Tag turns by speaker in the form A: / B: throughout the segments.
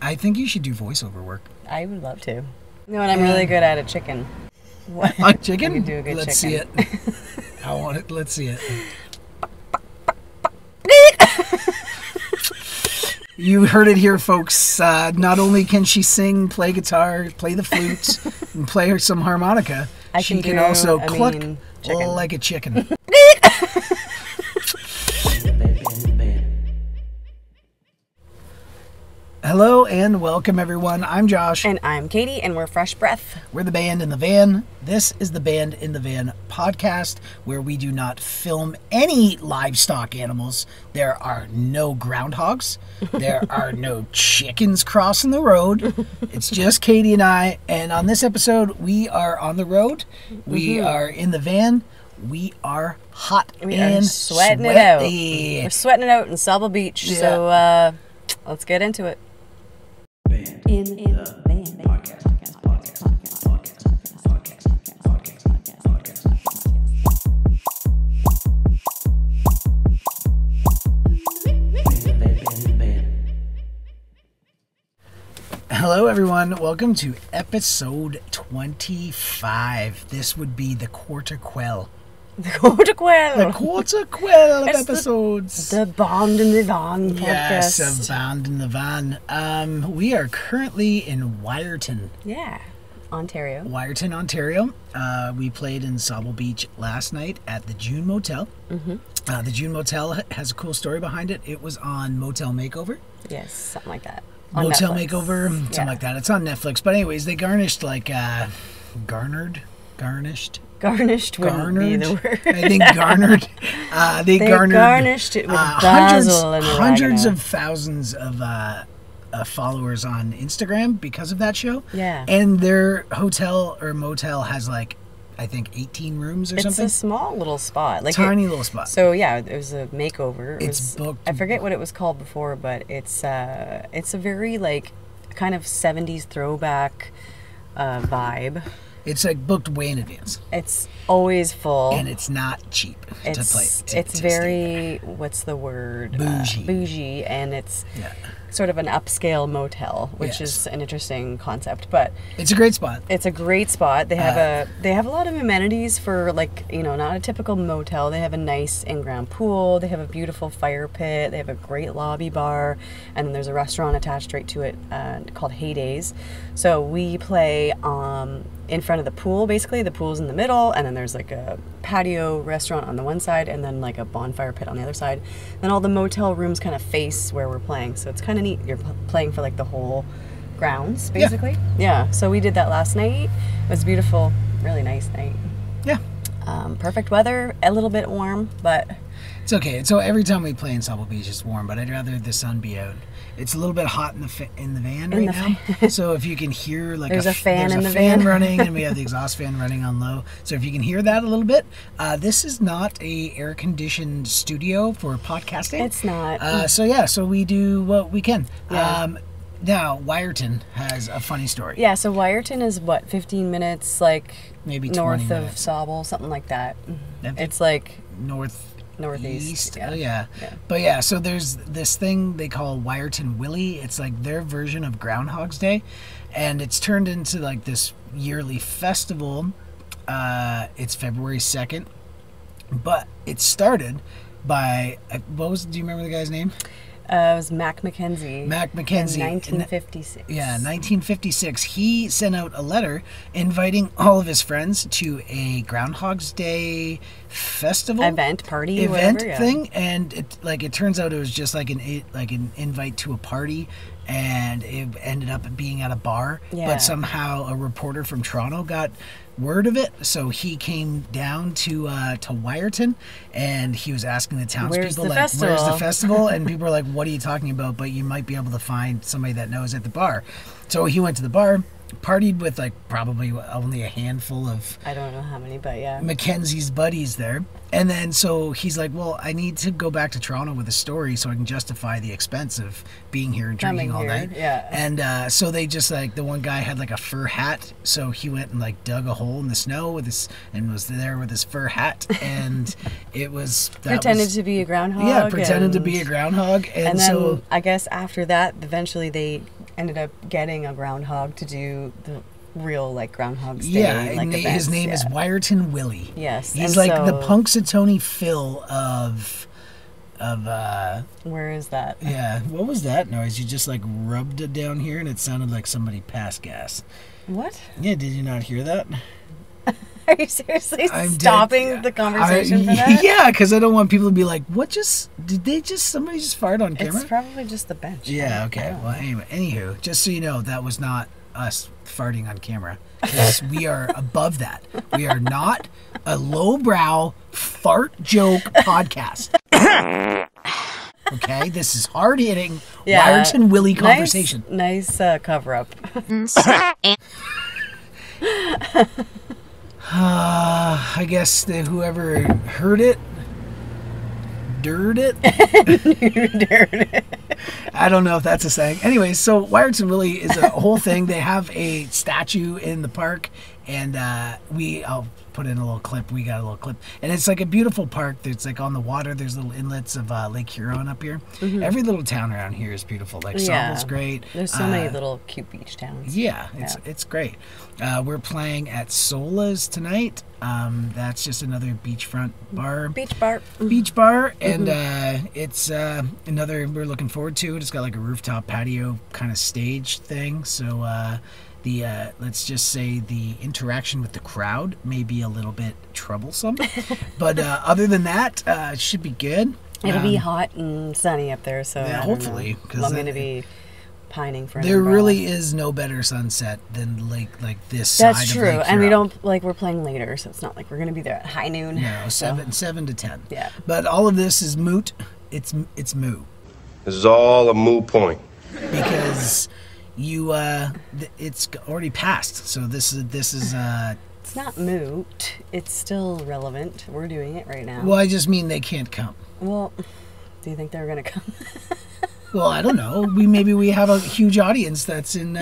A: I think you should do voiceover work.
B: I would love to. No, and I'm really good at a chicken.
A: What? A chicken?
B: I can do a good
A: Let's
B: chicken.
A: see it. I want it. Let's see it. You heard it here, folks. Not only can she sing, play guitar, play the flute, and play her some harmonica, she can also cluck like a chicken. Hello and welcome, everyone. I'm Josh.
B: And I'm Katie, and we're Fresh Breath.
A: We're the Band in the Van. This is the Band in the Van podcast, where we do not film any livestock animals. There are no groundhogs. There are no chickens crossing the road. It's just Katie and I. And on this episode, we are on the road. We are in the van. We are hot and
B: sweating it out. We're sweating it out in Sauble Beach. Yeah. So let's get into it.
C: In the van. Podcast.
A: Hello, everyone. Welcome to episode 25. This would be the quarter quell.
B: The quarter quell.
A: The quarter quell of episodes.
B: The Bond in the Van podcast.
A: Yes, a Bond in the Van. We are currently in Wiarton.
B: Yeah, Ontario.
A: Wiarton, Ontario. We played in Sauble Beach last night at the June Motel. The June Motel has a cool story behind it. It was on Motel Makeover.
B: Yes, something like that.
A: On Motel Netflix. Makeover, something like that. It's on Netflix. But anyways, they garnished Garnished wouldn't be the word. I think garnered. They
B: garnished it with basil and
A: hundreds of thousands of followers on Instagram because of that show.
B: Yeah.
A: And their hotel or motel has I think 18 rooms or something.
B: It's a small little spot.
A: Tiny little spot.
B: So yeah, it was a makeover.
A: It's booked.
B: I forget what it was called before, but it's a very kind of 70s throwback vibe.
A: It's booked way in advance.
B: It's always full.
A: And it's not cheap to play.
B: It's very, what's the word?
A: Bougie.
B: Bougie, and it's sort of an upscale motel, which is an interesting concept. But
A: it's a great spot.
B: It's a great spot. They have a lot of amenities for not a typical motel. They have a nice in-ground pool. They have a beautiful fire pit. They have a great lobby bar, and then there's a restaurant attached right to it called Heydays. So we play in front of the pool, basically. The pool's in the middle, and then there's a patio restaurant on the one side, and then a bonfire pit on the other side. Then all the motel rooms kind of face where we're playing, so it's kind of neat. You're playing for the whole grounds, basically. Yeah. So we did that last night. It was beautiful, really nice night.
A: Yeah.
B: Perfect weather, a little bit warm, but
A: it's okay. So every time we play in Sauble Beach, it's warm, but I'd rather the sun be out. It's a little bit hot in the van right now. So if you can hear
B: there's a fan
A: running, and we have the exhaust fan running on low. So if you can hear that a little bit, this is not a air conditioned studio for podcasting.
B: It's not.
A: So we do what we can.
B: Yeah.
A: Now Wiarton has a funny story.
B: Yeah. So Wiarton is 15 minutes
A: maybe
B: north of
A: minutes.
B: Sauble, something like that. It's northeast.
A: Yeah. But so there's this thing they call Wiarton Willy. It's their version of Groundhog's Day, and it's turned into this yearly festival. It's February 2nd, but it started by do you remember the guy's name?
B: It was Mac Mackenzie.
A: Mac Mackenzie.
B: In 1956.
A: Yeah, 1956. He sent out a letter inviting all of his friends to a Groundhog's Day festival
B: party
A: thing, and it turns out it was just an invite to a party, and it ended up being at a bar.
B: Yeah.
A: But somehow a reporter from Toronto got word of it, so he came down to Wiarton, and he was asking the townspeople
B: where's
A: the festival, and people were like, what are you talking about, but you might be able to find somebody that knows at the bar. So he went to the bar, partied with probably only a handful of,
B: I don't know how many, but yeah,
A: Mackenzie's buddies there. And then so he's like, well, I need to go back to Toronto with a story so I can justify the expense of being here and drinking all night.
B: Yeah.
A: And so they just the one guy had a fur hat, so he went and dug a hole in the snow and was there with his fur hat, and it was
B: pretended to be a groundhog.
A: Yeah, pretended to be a groundhog,
B: and then so I guess after that, eventually they ended up getting a groundhog to do the real like Groundhog's Day.
A: Yeah,
B: like,
A: his name is Wiarton Willy.
B: Yes,
A: he's
B: and
A: like
B: so,
A: the Punxsutawney Phil of.
B: Where is that?
A: Yeah, what was that noise? You just like rubbed it down here, and it sounded like somebody passed gas.
B: What?
A: Yeah, did you not hear that?
B: Are you seriously stopping the conversation for that?
A: Yeah, because I don't want people to be like, "What somebody just fired on camera?"
B: It's probably just the bench.
A: Yeah. Okay. Well, anyway, anywho, just so you know, that was not us farting on camera. 'Cause we are above that. We are not a lowbrow fart joke podcast. Okay, this is hard hitting Wiarton Willy conversation.
B: Nice cover up.
A: I guess that whoever heard it, dirred it. I don't know if that's a saying. Anyway, so Wiarton Willy is a whole thing. They have a statue in the park, and I'll put in a little clip. We got a little clip, and it's like a beautiful park. It's like on the water. There's little inlets of Lake Huron up here. Mm-hmm. Every little town around here is beautiful. Like Sauvel's great.
B: There's so many little cute beach towns.
A: Yeah, it's great. We're playing at Sola's tonight. That's just another beachfront bar.
B: Beach bar.
A: And it's another we're looking forward to. It's got like a rooftop patio kind of stage thing. So let's just say the interaction with the crowd may be a little bit troublesome, but other than that, it should be good.
B: It'll be hot and sunny up there, so
A: yeah, hopefully,
B: because I'm going to be pining for.
A: There really is no better sunset than like this side.
B: That's true, and we don't we're playing later, so it's not like we're going to be there at high noon.
A: No, 7 to 10.
B: Yeah, but
A: all of this is moot. It's moo.
D: This is all a moot point
A: because. It's already passed. So this is.
B: It's not moot. It's still relevant. We're doing it right now.
A: Well, I just mean they can't come.
B: Well, do you think they're gonna come?
A: Well, I don't know. Maybe we have a huge audience that's in.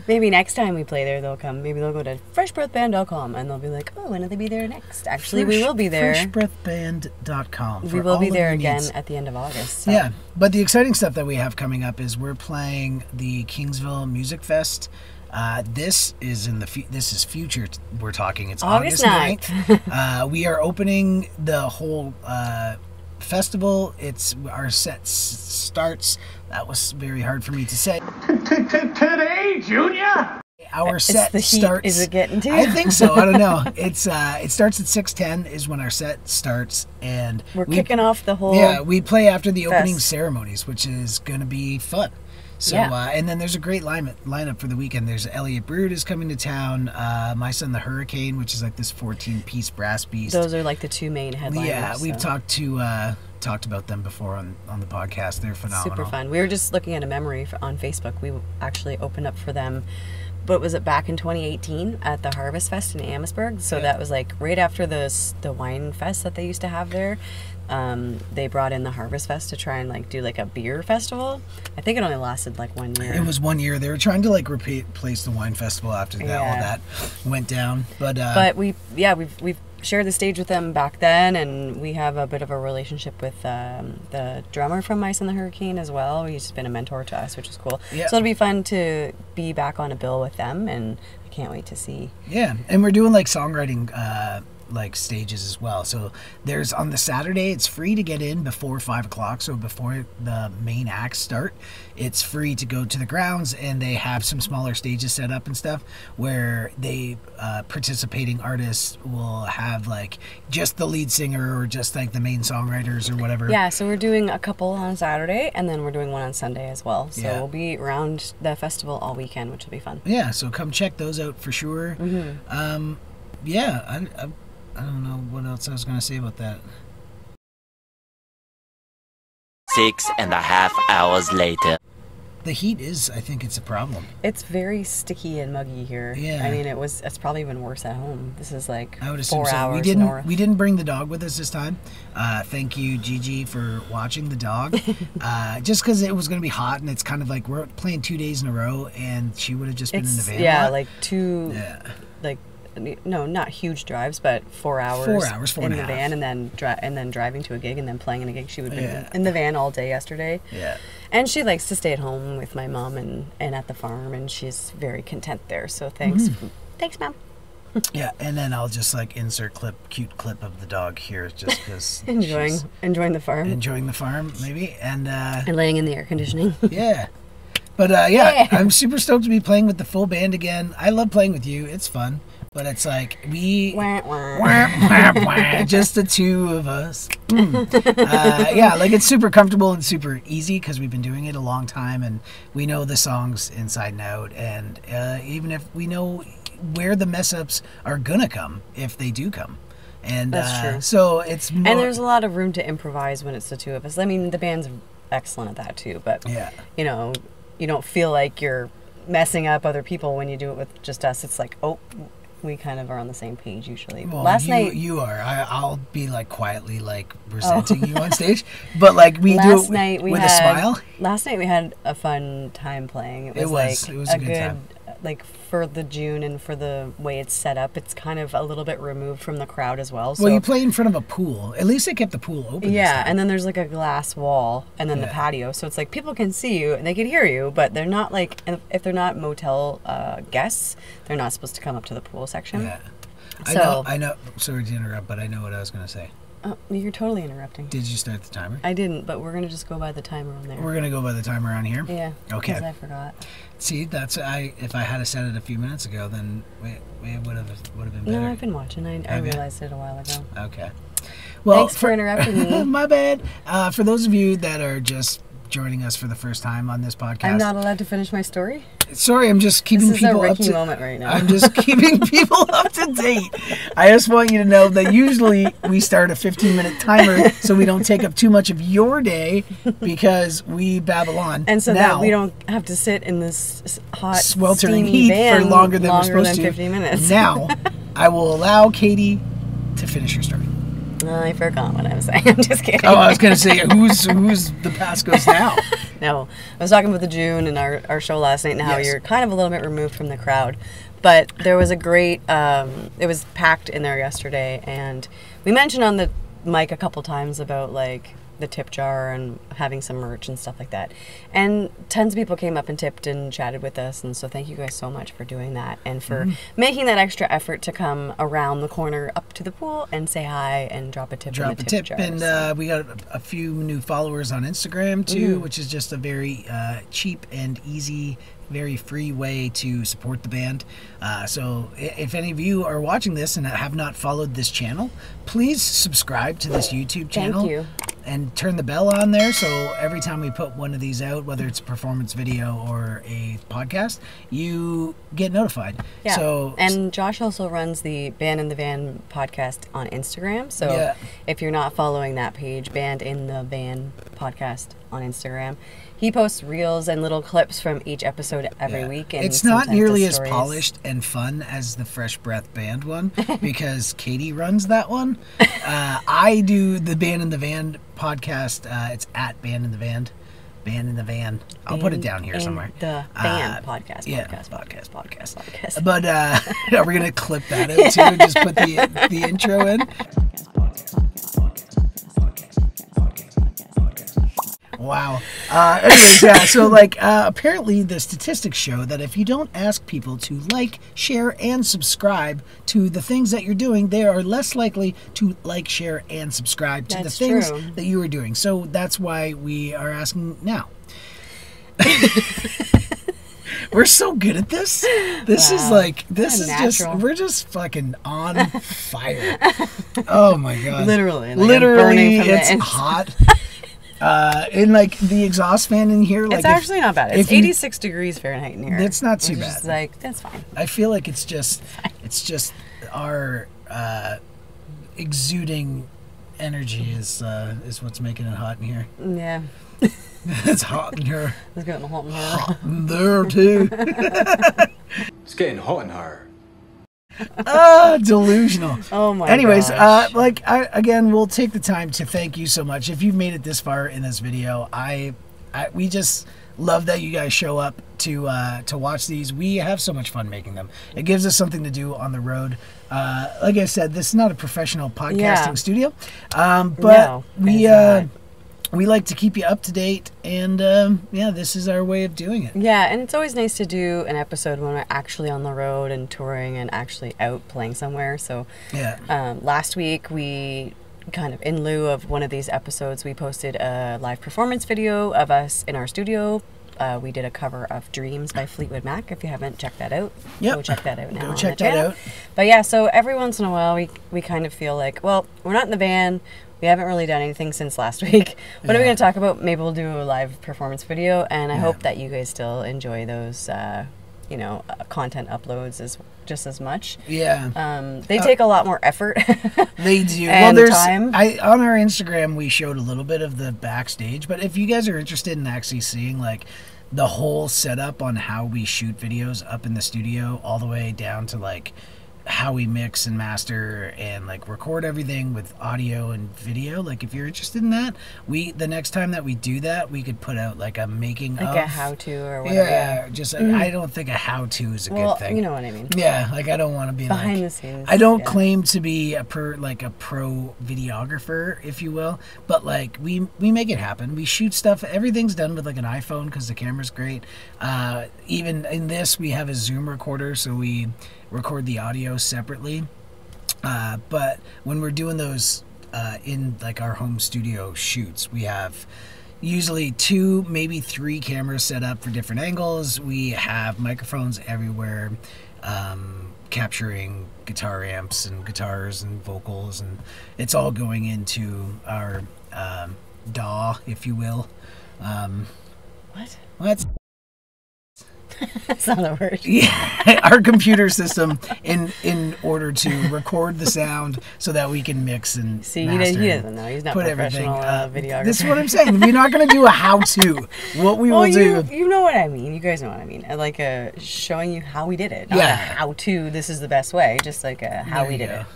B: Maybe next time we play there, they'll come. Maybe they'll go to freshbreathband.com and they'll be like, "Oh, when will they be there next?" Actually, we will be there.
A: Freshbreathband.com.
B: We will be there again at the end of August. So.
A: Yeah, but the exciting stuff that we have coming up is we're playing the Kingsville Music Fest. This is this is future. We're talking. It's August 9th. We are opening the whole. Festival. It's our set starts. That was very hard for me to say.
C: Today, Junior.
A: Our set starts.
B: Is it getting to you?
A: I think so. I don't know. It's it starts at 6:10 is when our set starts, and
B: we're kicking off the whole.
A: Yeah, we play after the opening ceremonies, which is going to be fun. So, and then there's a great lineup for the weekend. There's Elliot Brood is coming to town. My Son the Hurricane, which is like this 14-piece brass beast.
B: Those are like the two main headliners.
A: Yeah, we've talked about them before on the podcast. They're phenomenal.
B: Super fun. We were just looking at a memory on Facebook. We actually opened up for them. But was it back in 2018 at the Harvest Fest in Amherstburg? So that was like right after the wine fest that they used to have there. They brought in the Harvest Fest to try and like do like a beer festival. I think it only lasted like 1 year.
A: It was 1 year. They were trying to like replace the wine festival after that all that went down. But we've shared the stage with them back then, and we have a bit of a relationship with the drummer from My Son the Hurricane as well. He's been a mentor to us, which is cool. Yeah. So it'll be fun to be back on a bill with them, and I can't wait to see. Yeah, and we're doing like songwriting like stages as well. So there's on the Saturday, it's free to get in before 5 o'clock. So before the main acts start, it's free to go to the grounds, and they have some smaller stages set up and stuff where they participating artists will have like just the lead singer or just like the main songwriters or whatever. Yeah, so we're doing a couple on Saturday, and then we're doing one on Sunday as well. So we'll be around the festival all weekend, which will be fun. Yeah, so come check those out for sure. Mm-hmm. I don't know what else I was going to say about that.
E: 6.5 hours later.
A: The heat is, I think it's a problem.
B: It's very sticky and muggy here. Yeah. I mean, it's probably even worse at home. This is like I would assume 4 hours north.
A: We didn't bring the dog with us this time. Thank you, Gigi, for watching the dog. Just because it was going to be hot, and it's kind of like we're playing 2 days in a row, and she would have just been in the van.
B: Yeah, like two... Yeah. Like no, not huge drives, but 4 hours.
A: 4 hours, four
B: in
A: and a
B: the
A: half.
B: van, and then driving to a gig, and then playing in a gig. She would be in the van all day yesterday.
A: Yeah.
B: And she likes to stay at home with my mom and at the farm, and she's very content there. So thanks, thanks, Mom.
A: Yeah, and then I'll just like insert cute clip of the dog here, just because
B: enjoying the farm,
A: maybe, and
B: laying in the air conditioning.
A: Yeah. But yeah, I'm super stoked to be playing with the full band again. I love playing with you; it's fun. But it's like just the two of us. Yeah, like it's super comfortable and super easy because we've been doing it a long time and we know the songs inside and out. And even if we know where the mess ups are gonna come, if they do come. And
B: that's true.
A: So it's more...
B: And there's a lot of room to improvise when it's the two of us. I mean, the band's excellent at that too. But you know, you don't feel like you're messing up other people when you do it with just us. It's like, oh, we kind of are on the same page usually.
A: Well,
B: last night
A: you are. I'll be like quietly like resenting you on stage, but like we do it with a smile.
B: Last night we had a fun time playing. It was a good time. Like for the June and for the way it's set up, it's kind of a little bit removed from the crowd as well. So,
A: well, you play in front of a pool. At least they kept the pool open.
B: Yeah, and then there's like a glass wall and then the patio. So it's like people can see you and they can hear you, but they're not like, if they're not motel guests, they're not supposed to come up to the pool section.
A: Yeah.
B: So,
A: I know. Sorry to interrupt, but I know what I was going to say.
B: Oh, you're totally interrupting.
A: Did you start the timer?
B: I didn't, but we're going to just go by the timer on there.
A: We're going to go by the timer on here?
B: Yeah.
A: Okay.
B: Because I forgot.
A: See, if I had said it a few minutes ago, then it would have been better.
B: No, I've been watching. I realized it a while ago.
A: Okay. Well,
B: thanks for interrupting me.
A: My bad. For those of you that are just joining us for the first time on this podcast,
B: I'm not allowed to finish my story?
A: Sorry, I'm just keeping people up to
B: Ricky moment right now.
A: I'm just keeping people up to date. I just want you to know that usually we start a 15-minute timer so we don't take up too much of your day because we babble on.
B: And so that we don't have to sit in this hot,
A: sweltering
B: heat
A: for longer than we're supposed to.
B: 50 minutes.
A: Now, I will allow Katie to finish her story.
B: I forgot what I was saying. I'm just kidding.
A: Oh, I was going to say, who's the pass goes now?
B: No, I was talking about the June and our show last night and how you're kind of a little bit removed from the crowd. But there was a great, it was packed in there yesterday. And we mentioned on the mic a couple times about like the tip jar and having some merch and stuff like that. And tons of people came up and tipped and chatted with us. And so thank you guys so much for doing that and for making that extra effort to come around the corner up to the pool and say hi and drop a tip in the tip jar.
A: And we got a few new followers on Instagram too, which is just a very cheap and easy, very free way to support the band. So if any of you are watching this and have not followed this channel, please subscribe to this YouTube channel.
B: Thank you.
A: And turn the bell on there so every time we put one of these out, whether it's a performance video or a podcast, you get notified.
B: Yeah.
A: So,
B: and Josh also runs the Band in the Van podcast on Instagram. So if you're not following that page, Band in the Van podcast on Instagram, he posts reels and little clips from each episode every week. And
A: it's not nearly as polished and fun as the Fresh Breath Band one because Katie runs that one. I do the Band in the Van podcast. It's at Band in the Van. Band in the Van. I'll put it down here somewhere.
B: The Band podcast.
A: Podcast. But are we going to clip that out too? Just put the intro in? Wow. Anyways, so apparently the statistics show that if you don't ask people to like, share, and subscribe to the things that you're doing, they are less likely to like, share, and subscribe to the things that you are doing. So that's why we are asking now. We're so good at this. This is we're just fucking on fire. Oh my God. Literally, it's hot. And the exhaust fan in here,
B: it's actually not bad. It's 86 degrees Fahrenheit in here.
A: It's not too bad.
B: That's fine.
A: I feel like it's just our exuding energy is what's making it hot in here.
B: Yeah.
A: It's hot in here.
B: It's getting hot in here.
A: Hot in there too.
E: It's getting hot in here.
A: Delusional.
B: Oh my
A: Anyways,
B: gosh.
A: Again, we'll take the time to thank you so much. If you've made it this far in this video, we just love that you guys show up to watch these. We have so much fun making them. It gives us something to do on the road. Like I said, this is not a professional podcasting studio, but we like to keep you up to date, and this is our way of doing it.
B: Yeah, and it's always nice to do an episode when we're actually on the road and touring and actually out playing somewhere. So last week we kind of, in lieu of one of these episodes, we posted a live performance video of us in our studio. We did a cover of Dreams by Fleetwood Mac. If you haven't checked that out, go check that out now.
A: Go check that out.
B: But yeah, so every once in a while we kind of feel like, well, we're not in the van. We haven't really done anything since last week. What are we going to talk about? Maybe we'll do a live performance video, and I hope that you guys still enjoy those, content uploads just as much.
A: Yeah.
B: They take a lot more effort.
A: They do.
B: And
A: well,
B: time.
A: On our Instagram, we showed a little bit of the backstage, but if you guys are interested in actually seeing, like, the whole setup on how we shoot videos up in the studio, all the way down to, like, how we mix and master and like record everything with audio and video, like if you're interested in that, the next time that we do that, we could put out like a making
B: like
A: of
B: a how-to or whatever.
A: Just like, I don't think a how-to is a good thing.
B: You know what I mean.
A: Yeah, like I don't want to be
B: behind
A: like,
B: the scenes.
A: I don't claim to be a pro videographer, if you will, but like we make it happen. We shoot stuff. Everything's done with like an iPhone because the camera's great. Even in this, we have a Zoom recorder, so we record the audio separately, but when we're doing those in like our home studio shoots, we have usually 2, maybe 3 cameras set up for different angles. We have microphones everywhere, capturing guitar amps and guitars and vocals, and it's all going into our DAW, if you will. What?
B: That's not a word.
A: Yeah, our computer system in order to record the sound so that we can mix and
B: see.
A: Master
B: he doesn't know. He's not professional videographer.
A: This is what I'm saying. We're not going to do a how-to. What we will do.
B: You know what I mean. You guys know what I mean. Like showing you how we did it. Not a how-to. This is the best way. Just like a how we did it.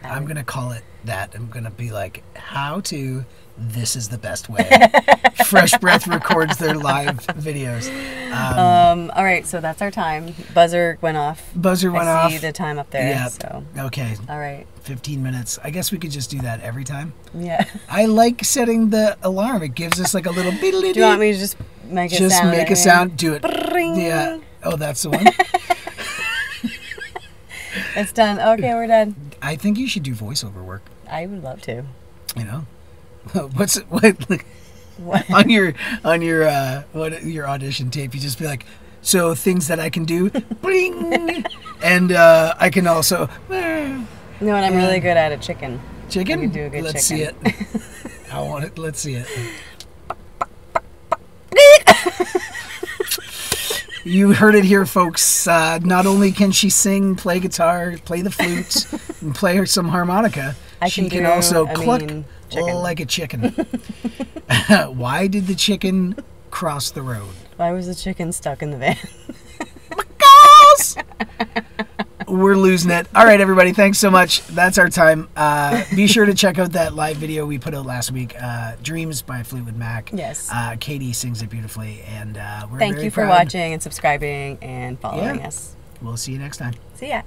A: I'm going to call it that. I'm going to be like how to. This is the best way. Fresh Breath records their live videos.
B: All right, so that's our time. Buzzer went off. I see the time up there.
A: Yeah.
B: So.
A: Okay.
B: All right.
A: 15 minutes. I guess we could just do that every time.
B: Yeah.
A: I like setting the alarm. It gives us like a little beedly.
B: Do you want me to just make a sound?
A: Just make a sound. Do it.
B: Bring.
A: Yeah. Oh, that's the one.
B: It's done. Okay, we're done.
A: I think you should do voiceover work.
B: I would love to.
A: You know. What on your audition tape, you just be like, so things that I can do, bling, and I can also.
B: No, and I'm really good at a chicken.
A: Chicken?
B: I can do a good
A: Let's see it. I want it. Let's see it. You heard it here, folks. Not only can she sing, play guitar, play the flute, and play her some harmonica, she can also cluck like a chicken. Why did the chicken cross the road?
B: Why was the chicken stuck in the van?
A: Because we're losing it. All right, everybody. Thanks so much. That's our time. Be sure to check out that live video we put out last week, Dreams by Fleetwood Mac.
B: Yes.
A: Katie sings it beautifully, and we're
B: Thank
A: very
B: you for
A: proud.
B: watching and subscribing and following us.
A: We'll see you next time.
B: See ya.